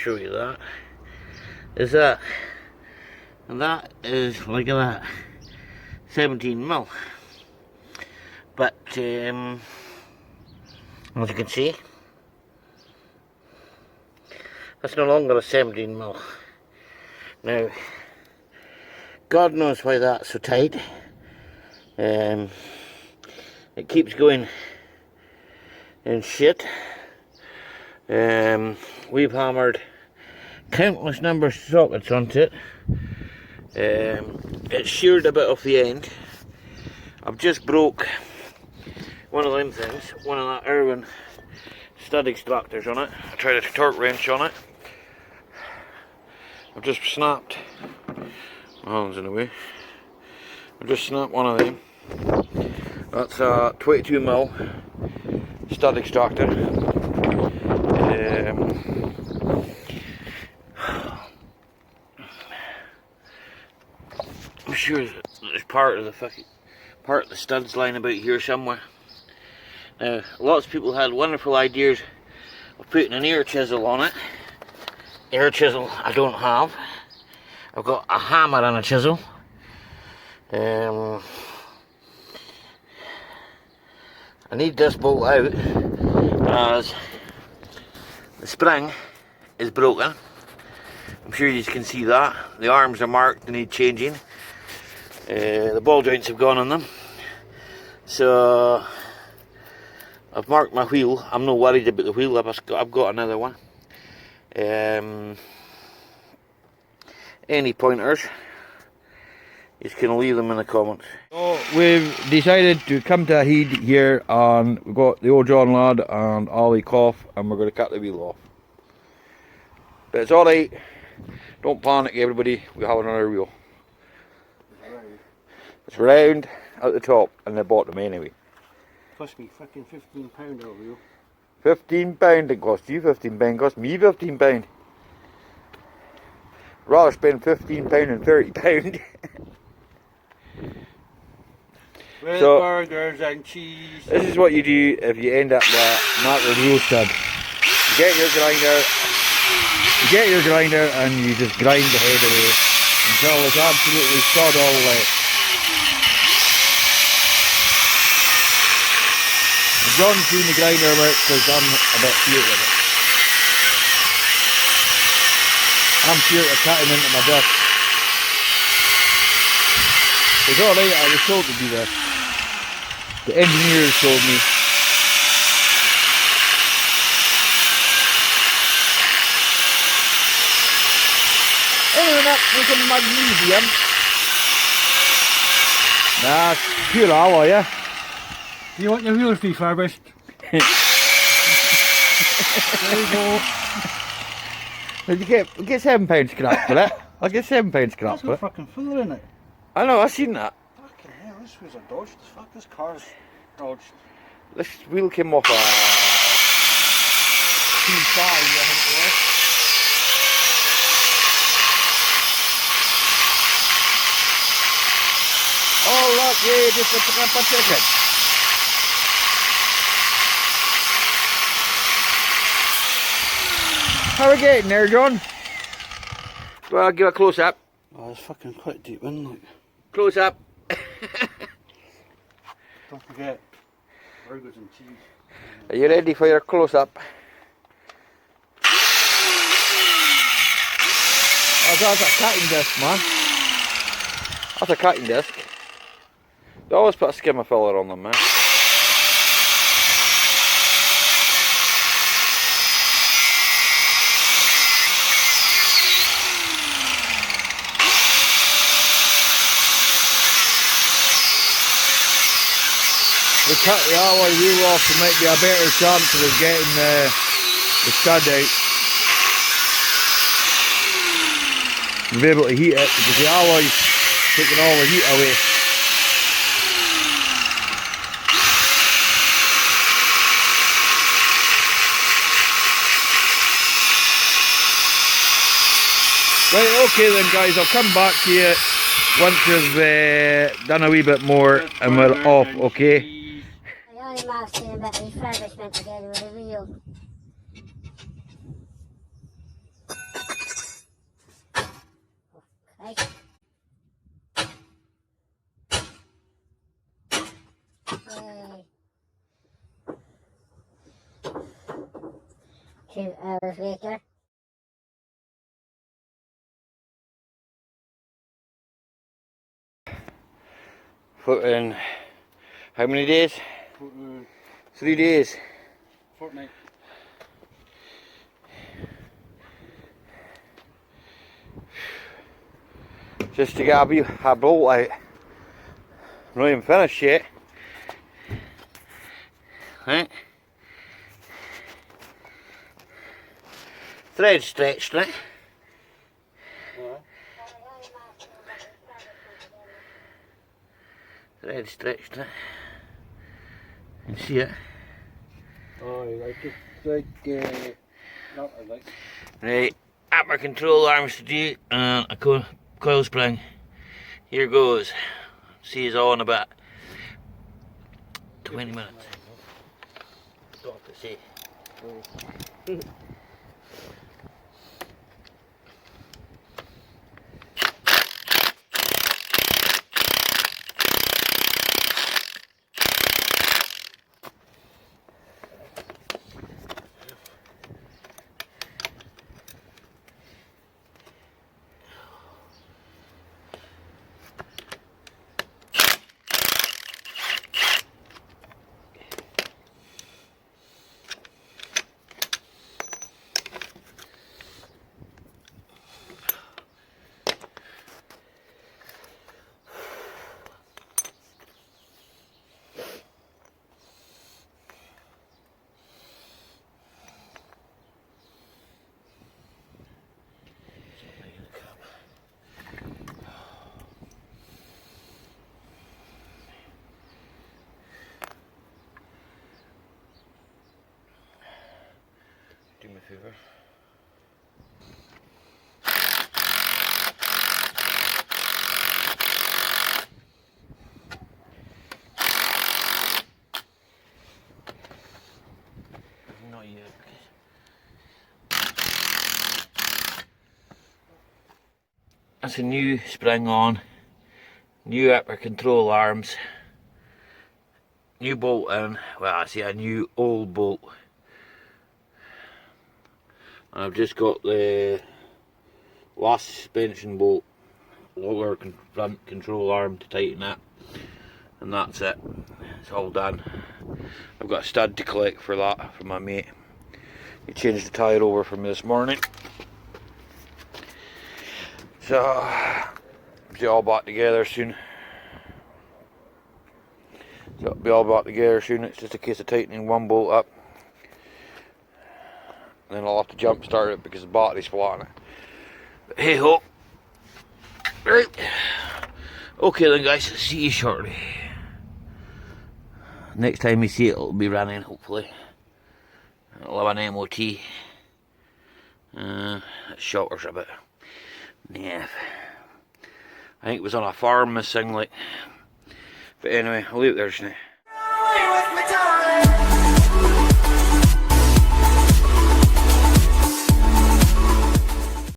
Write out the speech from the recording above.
show you that. Is that, and that is, look at that, 17 mil. But as you can see, that's no longer a 17 mil. Now, God knows why that's so tight. It keeps going in shit. We've hammered countless numbers of sockets onto it. It's sheared a bit off the end. I've just broke one of them things, one of that Irwin stud extractors on it. I tried a torque wrench on it. I've just snapped, my hand's in the way. I've just snapped one of them. That's a 22 mil stud extractor. I'm sure there's part of the studs lying about here somewhere. Now, lots of people had wonderful ideas of putting an air chisel on it. Air chisel I don't have. I've got a hammer and a chisel. I need this bolt out as the spring is broken. I'm sure you can see that. The arms are marked, they need changing. The ball joints have gone on them. So I've marked my wheel. I'm not worried about the wheel, I've got another one. Any pointers, you can leave them in the comments. So we've decided to come to a head here, and we've got the old John lad and Ollie Cough, and we're going to cut the wheel off. But it's alright, don't panic everybody, we have another wheel. It's round at the top and the bottom anyway. Cost me fucking £15 a wheel. £15 it cost you, £15 cost me £15. Rather spend £15 than £30. With so, burgers and cheese. This is what you do if you end up with not the wheel stud. You get your grinder and you just grind the head away until it's absolutely sod all wet. John's doing the grinder work because I'm a bit feared of it. I'm feared of cutting into my disc. It's alright, I was told to do this. The engineers told me. Anyway, that's some magnesium. Nah, it's pure alloy, yeah. Do you want your wheels refurbished? There you go. Did you get £7 scrap for it? I'll get £7 scrap That's for got it. fucking filler in it. I know, I've seen that. Fucking hell, this was a dodged. Fuck, this car's dodged. This wheel came off a T5, I think it was. Oh look, yeah, just a second. How are we getting there, John? Well, I'll give a close up. Oh, it's fucking quite deep in, like. Close up. Don't forget, burgers and cheese. Are you ready for your close up? Oh, that's a cutting disc, man. That's a cutting disc. They always put a skimmer filler on them, man. We cut the alloy wheel off, there might be a better chance of getting the stud out. We'll be able to heat it because the alloy's taking all the heat away. Right, okay then guys, I'll come back to you once we've done a wee bit more and we're off, okay? I only mastered a bit of refurbishment again with the wheel. like. Aye. 2 hours later. Put in how many days? 3 days. Fortnight. Just to get a bolt out. Not even finished yet. Right. Thread stretched, right? Thread stretched, right? You can see it. Oh, not I like. Right, upper control arms to do and a coil spring. Here goes. See you all in about 20 minutes. Don't have to say. Do me a favour. Not yet. That's a new spring on, new upper control arms, new bolt in, well I say a new old bolt. And I've just got the last suspension bolt, lower front control arm to tighten that, and that's it. It's all done. I've got a stud to collect for that from my mate. He changed the tyre over for me this morning. So, be all back together soon. So it'll be all back together soon. It's just a case of tightening one bolt up. And then I'll have to jump start it because the battery's flat on it. But hey ho. Right. Okay then guys, see you shortly. Next time we see it, it'll be running hopefully. It'll have an MOT. That shotter's a bit naff. I think it was on a farm this thing like. But anyway, I'll leave it there just now.